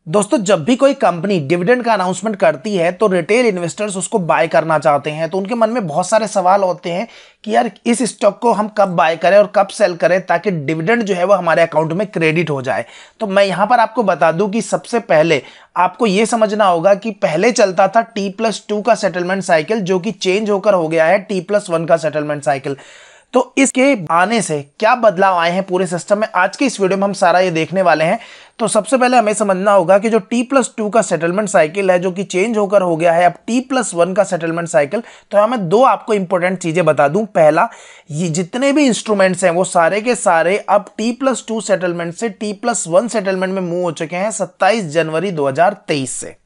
दोस्तों, जब भी कोई कंपनी डिविडेंड का अनाउंसमेंट करती है तो रिटेल इन्वेस्टर्स उसको बाय करना चाहते हैं। तो उनके मन में बहुत सारे सवाल होते हैं कि यार इस स्टॉक को हम कब बाय करें और कब सेल करें ताकि डिविडेंड जो है वो हमारे अकाउंट में क्रेडिट हो जाए। तो मैं यहां पर आपको बता दूं कि सबसे पहले आपको यह समझना होगा कि पहले चलता था T+2 का सेटलमेंट साइकिल, जो कि चेंज होकर हो गया है T+1 का सेटलमेंट साइकिल। तो इसके आने से क्या बदलाव आए हैं पूरे सिस्टम में, आज के इस वीडियो में हम सारा ये देखने वाले हैं। तो सबसे पहले हमें समझना होगा कि जो T+2 का सेटलमेंट साइकिल है, जो कि चेंज होकर हो गया है अब T+1 का सेटलमेंट साइकिल। तो हमें दो आपको इंपॉर्टेंट चीजें बता दूं। पहला, ये जितने भी इंस्ट्रूमेंट्स हैं वो सारे के सारे अब T+2 सेटलमेंट से T+1 सेटलमेंट में मूव हो चुके हैं 27 जनवरी 2023 से।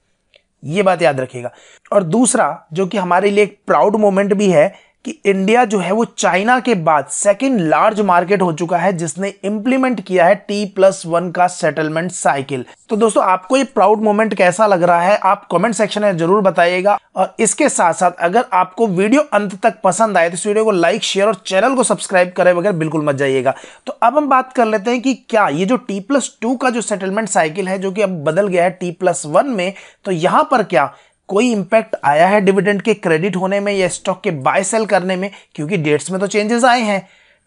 ये बात याद रखिएगा। और दूसरा, जो कि हमारे लिए एक प्राउड मोमेंट भी है कि इंडिया जो है वो चाइना के बाद सेकंड लार्ज मार्केट हो चुका है जिसने इंप्लीमेंट किया है T+1 का सेटलमेंट साइकिल। तो दोस्तों, आपको ये प्राउड मोमेंट कैसा लग रहा है आप कमेंट सेक्शन में जरूर बताइएगा। और इसके साथ साथ अगर आपको वीडियो अंत तक पसंद आए तो इस वीडियो को लाइक, शेयर और चैनल को सब्सक्राइब करे बगैर बिल्कुल मत जाइएगा। तो अब हम बात कर लेते हैं कि क्या ये जो T+2 का जो सेटलमेंट साइकिल है, जो कि अब बदल गया है T+1 में, तो यहां पर क्या कोई इंपैक्ट आया है डिविडेंड के क्रेडिट होने में या स्टॉक के बाय सेल करने में, क्योंकि डेट्स में तो चेंजेस आए हैं।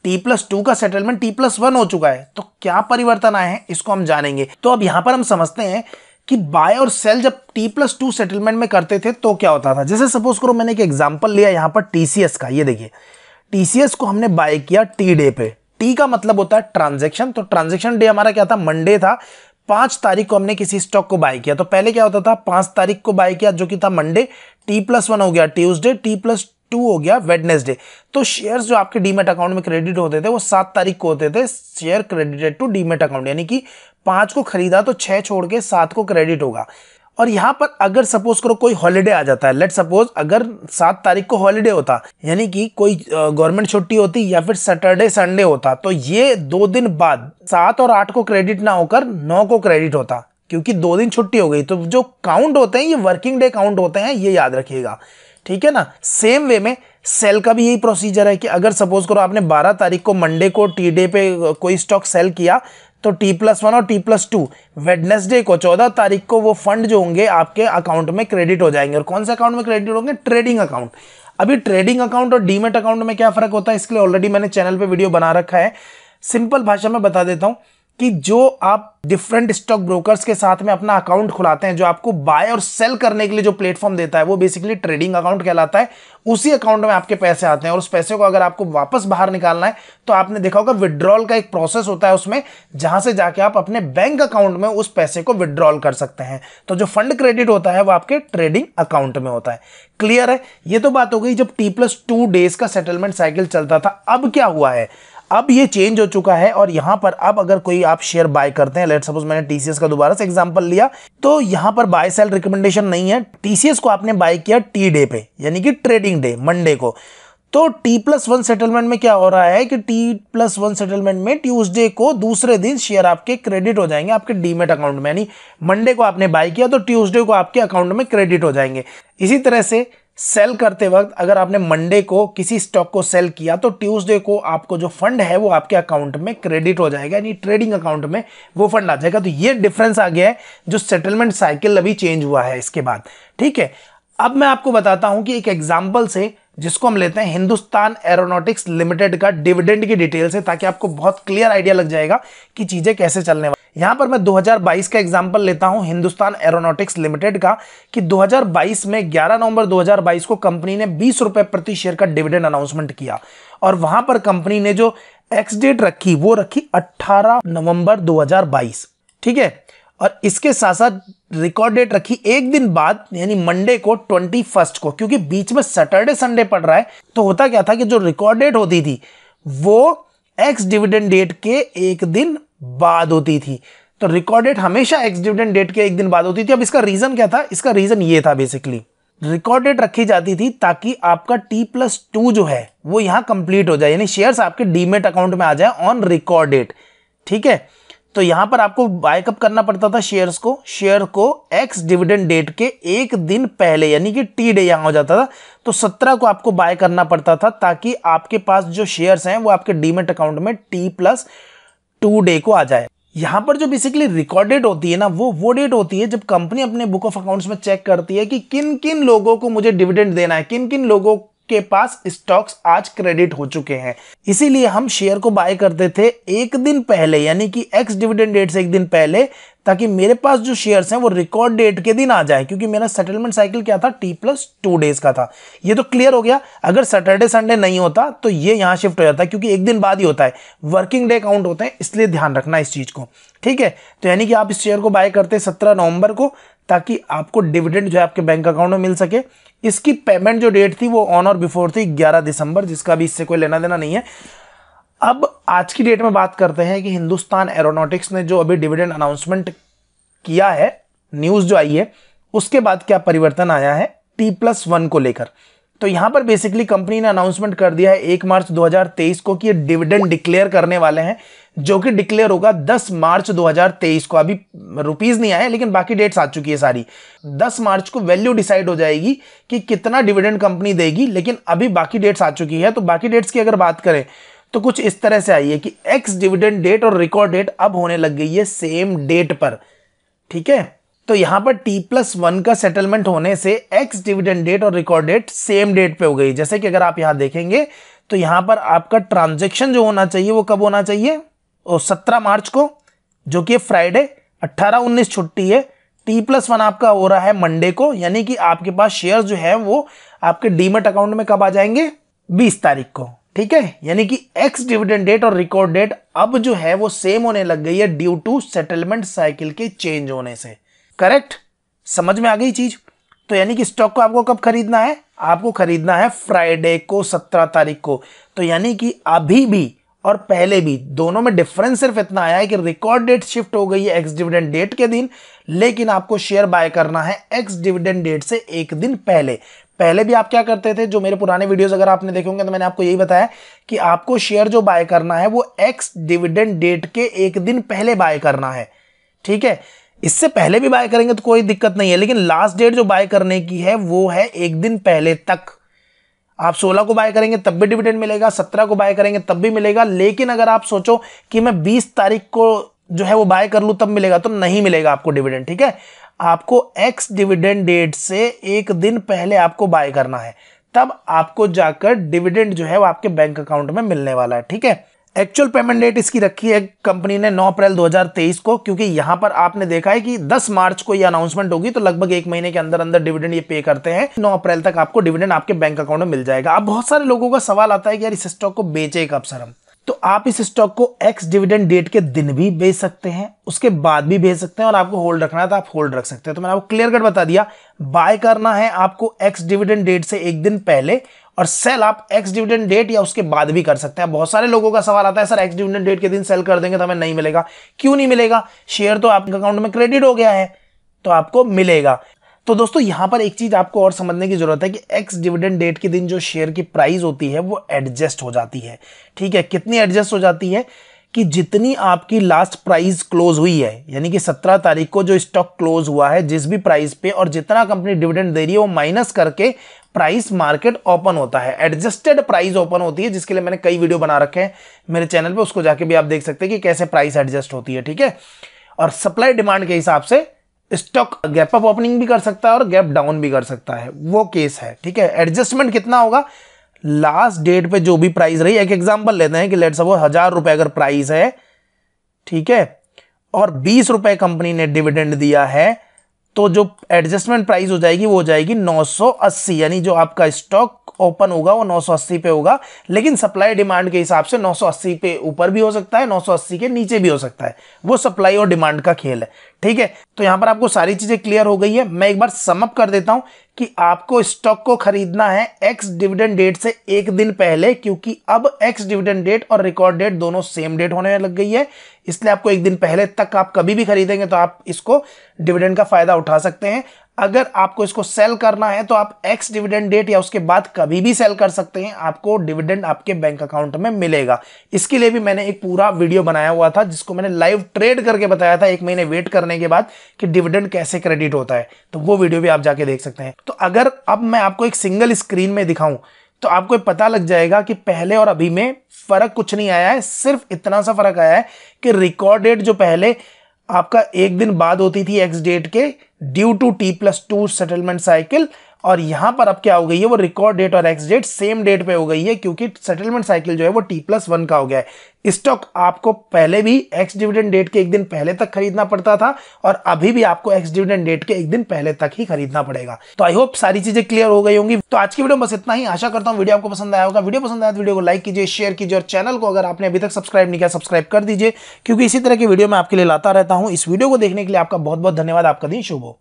T+2 का सेटलमेंट T+1 हो चुका है, तो क्या परिवर्तन आए हैं इसको हम जानेंगे। तो अब यहां पर हम समझते हैं कि बाय और सेल जब T+2 सेटलमेंट में करते थे तो क्या होता था। जैसे सपोज करो मैंने एक एग्जांपल लिया यहां पर TCS का। ये देखिए, TCS को हमने बाय किया टी डे पे। टी का मतलब होता है ट्रांजेक्शन, तो ट्रांजेक्शन डे हमारा क्या था, मंडे था। 5 तारीख को हमने किसी स्टॉक को बाय किया। तो पहले क्या होता था, 5 तारीख को बाय किया जो कि था मंडे, T+1 हो गया ट्यूसडे, T+2 हो गया वेडनेसडे। तो शेयर्स जो आपके डीमेट अकाउंट में क्रेडिट होते थे वो 7 तारीख को होते थे, share credited to demat account. यानी कि 5 को खरीदा तो 6 छोड़ के 7 को क्रेडिट होगा। और यहां पर अगर सपोज करो कोई हॉलिडे आ जाता है, लेट सपोज अगर 7 तारीख को हॉलिडे होता, यानी कि कोई गवर्नमेंट छुट्टी होती या फिर सैटरडे संडे होता, तो ये 2 दिन बाद 7 और 8 को क्रेडिट ना होकर 9 को क्रेडिट होता, क्योंकि 2 दिन छुट्टी हो गई। तो जो काउंट होते हैं ये वर्किंग डे काउंट होते हैं, ये याद रखिएगा, ठीक है ना। सेम वे में सेल का भी यही प्रोसीजर है कि अगर सपोज करो आपने 12 तारीख को मंडे को टी डे पे कोई स्टॉक सेल किया, तो T+1 और T+2 वेडनेसडे को 14 तारीख को वो फंड जो होंगे आपके अकाउंट में क्रेडिट हो जाएंगे। और कौन से अकाउंट में क्रेडिट होंगे, ट्रेडिंग अकाउंट। अभी ट्रेडिंग अकाउंट और डीमेट अकाउंट में क्या फर्क होता है, इसके लिए ऑलरेडी मैंने चैनल पे वीडियो बना रखा है। सिंपल भाषा में बता देता हूं कि जो आप डिफरेंट स्टॉक ब्रोकर्स के साथ में अपना अकाउंट खुलाते हैं, जो आपको बाय और सेल करने के लिए जो प्लेटफॉर्म देता है, वो बेसिकली ट्रेडिंग अकाउंट कहलाता है। उसी अकाउंट में आपके पैसे आते हैं और उस पैसे को अगर आपको वापस बाहर निकालना है तो आपने देखा होगा विड्रॉल का एक प्रोसेस होता है उसमें, जहां से जाके आप अपने बैंक अकाउंट में उस पैसे को विड्रॉल कर सकते हैं। तो जो फंड क्रेडिट होता है वो आपके ट्रेडिंग अकाउंट में होता है। क्लियर है। ये तो बात हो गई जब T+2 डेज का सेटलमेंट साइकिल चलता था। अब क्या हुआ है, अब ये चेंज हो चुका है और यहां पर अब अगर कोई आप शेयर बाय करते हैं, लेट सपोज मैंने TCS का दोबारा से एग्जांपल लिया, तो यहां पर बाय सेल रिकमेंडेशन नहीं है। TCS को आपने बाय किया टी डे पे, यानी कि ट्रेडिंग डे मंडे को। तो T+1 सेटलमेंट में क्या हो रहा है कि T+1 सेटलमेंट में ट्यूसडे को दूसरे दिन शेयर आपके क्रेडिट हो जाएंगे आपके डीमेट अकाउंट में। यानी मंडे को आपने बाय किया तो ट्यूसडे को आपके अकाउंट में क्रेडिट हो जाएंगे। इसी तरह से सेल करते वक्त अगर आपने मंडे को किसी स्टॉक को सेल किया तो ट्यूसडे को आपको जो फंड है वो आपके अकाउंट में क्रेडिट हो जाएगा, यानी ट्रेडिंग अकाउंट में वो फंड आ जाएगा। तो ये डिफरेंस आ गया है जो सेटलमेंट साइकिल अभी चेंज हुआ है इसके बाद, ठीक है। अब मैं आपको बताता हूं कि एक एग्जांपल से, जिसको हम लेते हैं हिंदुस्तान एरोनॉटिक्स लिमिटेड का डिविडेंड की डिटेल से, ताकि आपको बहुत क्लियर आइडिया लग जाएगा कि चीजें कैसे चलने वाली। यहां पर मैं 2022 का एग्जांपल लेता हूं हिंदुस्तान एरोनॉटिक्स लिमिटेड का, कि 2022 में 11 नवंबर 2022 को कंपनी ने 20 रुपए प्रति शेयर का डिविडेंड अनाउंसमेंट किया। और वहां पर कंपनी ने जो एक्स डेट रखी वो रखी 18 नवंबर 2022, ठीक है। और इसके साथ साथ रिकॉर्ड डेट रखी एक दिन बाद, यानी मंडे को 21 को, क्योंकि बीच में सैटरडे संडे पड़ रहा है। तो होता क्या था कि जो रिकॉर्ड डेट होती थी वो एक्स डिविडेंड डेट के एक दिन बाद होती थी। तो रिकॉर्ड डेट हमेशा एक्स डिविडेंड डेट के एक दिन बाद होती थी। अब इसका रीजन क्या था, इसका रीजन ये था, बेसिकली रिकॉर्ड डेट रखी जाती थी ताकि आपका T+2 जो है वो यहां कंप्लीट हो जाए, यानी शेयर्स आपके डीमेट अकाउंट में आ जाए ऑन रिकॉर्ड डेट, ठीक है। तो यहां पर आपको बाय कब करना पड़ता था शेयर को एक्स डिविडेंड डेट के एक दिन पहले, यानी कि टी डे यहां हो जाता था। तो 17 को आपको बाय करना पड़ता था ताकि आपके पास जो शेयर्स हैं वो आपके डीमेट अकाउंट में T+2 डे को आ जाए। यहाँ पर जो बेसिकली रिकॉर्ड डेट होती है ना, वो डेट होती है जब कंपनी अपने बुक ऑफ अकाउंट्स में चेक करती है कि किन किन लोगों को मुझे डिविडेंड देना है, किन किन लोगों के पास स्टॉक्स आज क्रेडिट हो चुके हैं। इसीलिए हम शेयर को बाय करते थे एक दिन पहले, यानी कि एक्स डिविडेंड डेट से एक दिन पहले, ताकि मेरे पास जो शेयर्स हैं वो रिकॉर्ड डेट के दिन आ जाए, क्योंकि मेरा सेटलमेंट साइकिल क्या था, T+2 डेज का था। ये तो क्लियर हो गया। अगर सैटरडे संडे नहीं होता तो ये यहां शिफ्ट हो जाता है, क्योंकि एक दिन बाद ही होता है, वर्किंग डे काउंट होते हैं, इसलिए ध्यान रखना इस चीज को, ठीक है। तो यानी कि आप इस शेयर को बाय करते 17 नवंबर को, ताकि आपको डिविडेंड जो है आपके बैंक अकाउंट में मिल सके। इसकी पेमेंट जो डेट थी वो ऑन और बिफोर थी 11 दिसंबर, जिसका भी इससे कोई लेना देना नहीं है। अब आज की डेट में बात करते हैं कि हिंदुस्तान एरोनॉटिक्स ने जो अभी डिविडेंड अनाउंसमेंट किया है, न्यूज जो आई है, उसके बाद क्या परिवर्तन आया है T+1 को लेकर। तो यहां पर बेसिकली कंपनी ने अनाउंसमेंट कर दिया है 1 मार्च 2023 को कि ये डिविडेंड डिक्लेयर करने वाले हैं, जो कि डिक्लेयर होगा 10 मार्च 2023 को। अभी रुपीज नहीं आए, लेकिन बाकी डेट्स आ चुकी है सारी। 10 मार्च को वैल्यू डिसाइड हो जाएगी कि कितना डिविडेंड कंपनी देगी, लेकिन अभी बाकी डेट्स आ चुकी है। तो बाकी डेट्स की अगर बात करें तो कुछ इस तरह से आई है कि एक्स डिविडेंड डेट और रिकॉर्ड डेट अब होने लग गई है सेम डेट पर, ठीक है। तो यहां पर T+1 का सेटलमेंट होने से एक्स डिविडेंड डेट और रिकॉर्ड डेट सेम डेट पे हो गई। जैसे कि अगर आप यहां देखेंगे तो यहां पर आपका ट्रांजैक्शन जो होना चाहिए वो कब होना चाहिए, 17 मार्च को, जो कि फ्राइडे, 18-19 छुट्टी है। T+1 आपका हो रहा है मंडे को, यानी कि आपके पास शेयर जो है वो आपके डीमैट अकाउंट में कब आ जाएंगे, 20 तारीख को, ठीक है। यानी कि एक्स डिविडेंड डेट और रिकॉर्ड डेट अब जो है वो सेम होने लग गई है ड्यू टू सेटलमेंट साइकिल के चेंज होने से। करेक्ट, समझ में आ गई चीज। तो यानी कि स्टॉक को आपको कब खरीदना है, आपको खरीदना है फ्राइडे को, 17 तारीख को। तो यानी कि अभी भी और पहले भी दोनों में डिफरेंस सिर्फ इतना आया है कि रिकॉर्ड डेट शिफ्ट हो गई है एक्स डिविडेंड डेट के दिन, लेकिन आपको शेयर बाय करना है एक्स डिविडेंड डेट से एक दिन पहले। पहले भी आप क्या करते थे, जो मेरे पुराने वीडियोस अगर आपने देखे होंगे तो मैंने आपको यही बताया कि आपको शेयर जो बाय करना है वो एक्स डिविडेंड डेट के एक दिन पहले बाय करना है, ठीक है। इससे पहले भी बाय करेंगे तो कोई दिक्कत नहीं है, लेकिन लास्ट डेट जो बाय करने की है वो है एक दिन पहले तक। आप 16 को बाय करेंगे तब भी डिविडेंड मिलेगा, 17 को बाय करेंगे तब भी मिलेगा, लेकिन अगर आप सोचो कि मैं 20 तारीख को जो है वो बाय कर लूं तब मिलेगा, तो नहीं मिलेगा आपको डिविडेंड, ठीक है। आपको एक्स डिविडेंड डेट से एक दिन पहले आपको बाय करना है, तब आपको जाकर डिविडेंड जो है वो आपके बैंक अकाउंट में मिलने वाला है, ठीक है। एक्चुअल पेमेंट डेट इसकी रखी है कंपनी ने 9 अप्रैल 2023 को, क्योंकि यहां पर आपने देखा है कि 10 मार्च को ये अनाउंसमेंट होगी, तो लगभग एक महीने के अंदर अंदर डिविडेंड ये पे करते हैं। 9 अप्रैल तक आपको डिविडेंड आपके बैंक अकाउंट में मिल जाएगा। अब बहुत सारे लोगों का सवाल आता है कि यार इस स्टॉक को बेचे कब सर हम, तो आप इस स्टॉक को एक्स डिविडेंड डेट के दिन भी बेच सकते हैं, उसके बाद भी बेच सकते हैं, और आपको होल्ड रखना है तो आप होल्ड रख सकते हैं। तो मैंने आपको क्लियर कट बता दिया, बाय करना है आपको एक्स डिविडेंड डेट से एक दिन पहले, और सेल आप एक्स डिविडेंड डेट या उसके बाद भी कर सकते हैं। बहुत सारे लोगों का सवाल आता है सर एक्स डिविडेंड डेट के दिन सेल कर देंगे तो हमें नहीं मिलेगा। क्यों नहीं मिलेगा, शेयर तो आपके अकाउंट में क्रेडिट हो गया है, तो आपको मिलेगा। तो दोस्तों यहां पर एक चीज आपको और समझने की जरूरत है कि एक्स डिविडेंड डेट के दिन जो शेयर की प्राइस होती है वो एडजस्ट हो जाती है, ठीक है। कितनी एडजस्ट हो जाती है कि जितनी आपकी लास्ट प्राइस क्लोज हुई है, यानी कि 17 तारीख को जो स्टॉक क्लोज हुआ है जिस भी प्राइस पे, और जितना कंपनी डिविडेंड दे रही है वो माइनस करके प्राइस मार्केट ओपन होता है, एडजस्टेड प्राइस ओपन होती है, जिसके लिए मैंने कई वीडियो बना रखे हैं मेरे चैनल पे, उसको जाके भी आप देख सकते हैं कि कैसे प्राइस एडजस्ट होती है, ठीक है। और सप्लाई डिमांड के हिसाब से स्टॉक गैप अप ओपनिंग भी कर सकता है और गैप डाउन भी कर सकता है, वो केस है, ठीक है। एडजस्टमेंट कितना होगा, लास्ट डेट पे जो भी प्राइस रही, एक एग्जांपल लेते हैं कि लेट्स सपोज 1000 रुपए अगर प्राइस है, ठीक है, और 20 रुपए कंपनी ने डिविडेंड दिया है, तो जो एडजस्टमेंट प्राइस हो जाएगी वो हो जाएगी 980, यानी जो आपका स्टॉक ओपन होगा वो 980 पे होगा, लेकिन सप्लाई डिमांड के हिसाब से 980 पे ऊपर भी हो सकता है, 980 के नीचे भी हो सकता है, वो सप्लाई और डिमांड का खेल है, ठीक है। तो यहां पर आपको सारी चीजें क्लियर हो गई है। मैं एक बार सम अप कर देता हूं कि आपको स्टॉक को खरीदना है एक्स डिविडेंड डेट से एक दिन पहले, क्योंकि अब एक्स डिविडेंड डेट और रिकॉर्ड डेट दोनों सेम डेट होने लग गई है, इसलिए आपको एक दिन पहले तक आप कभी भी खरीदेंगे तो आप इसको डिविडेंड का फायदा उठा सकते हैं। अगर आपको इसको सेल करना है तो आप एक्स डिविडेंड डेट या उसके बाद कभी भी सेल कर सकते हैं, आपको डिविडेंड आपके बैंक अकाउंट में मिलेगा। इसके लिए भी मैंने एक पूरा वीडियो बनाया हुआ था जिसको मैंने लाइव ट्रेड करके बताया था एक महीने वेट करने के बाद कि डिविडेंड कैसे क्रेडिट होता है, तो वो वीडियो भी आप जाके देख सकते हैं। तो अगर अब मैं आपको एक सिंगल स्क्रीन में दिखाऊं तो आपको पता लग जाएगा कि पहले और अभी में फर्क कुछ नहीं आया है, सिर्फ इतना सा फर्क आया है कि रिकॉर्ड डेट जो पहले आपका एक दिन बाद होती थी एक्स डेट के due to T+2 settlement cycle, और यहां पर अब क्या हो गई है, वो रिकॉर्ड डेट और एक्स डेट सेम डेट पे हो गई है क्योंकि सेटलमेंट साइकिल जो है वो T+1 का हो गया है। स्टॉक आपको पहले भी एक्स डिविडेंड डेट के एक दिन पहले तक खरीदना पड़ता था और अभी भी आपको एक्स डिविडेंड डेट के एक दिन पहले तक ही खरीदना पड़ेगा। तो आई होप सारी चीजें क्लियर हो गई होंगी। तो आज की वीडियो बस इतना ही, आशा करता हूं वीडियो आपको पसंद आया होगा। वीडियो पसंद आया तो वीडियो को लाइक कीजिए, शेयर कीजिए और चैनल को अगर आपने अभी तक सब्सक्राइब नहीं किया सब्सक्राइब कर दीजिए, क्योंकि इसी तरह की वीडियो मैं आपके लिए लाता रहता हूं। इस वीडियो को देखने के लिए आपका बहुत बहुत धन्यवाद। आपका दिन शुभ हो।